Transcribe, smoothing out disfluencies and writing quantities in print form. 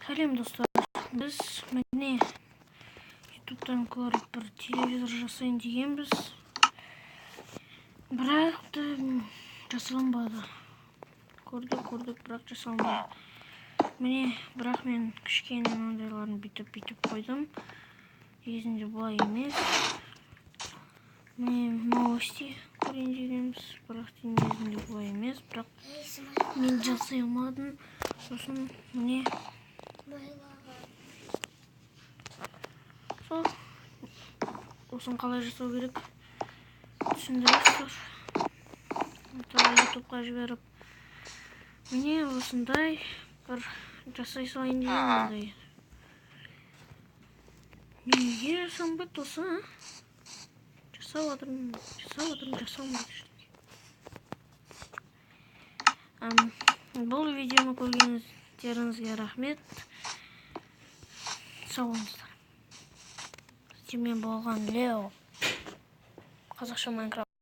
Сәлем достар, біз міне ютубтан көріп бір телевизор жасайын дегенбіз, бірақ жасалынбады. Көрдік, бірақ жасалынбады. Міне, бірақ мен кішкене мынандайларын бүйтіп қойдым. Негізінде бұлай емес. Міне новости көрейін дегенбіз, бірақ негізінде бұлай емес. Бірақ мен жасай алмадым. Сосын міне осын қалай жасау керек түсіндіресіздер. ютубқа жіберіп міне осындай бір жасай салайын дегенмін. Неге жасалынбайды осы? Жасап жасалмайды. Бұл видеоны көргендеріңізге рахмет. Сау болыңыздар. Сіздермен болған Лео. Қазақша Майнкрафт.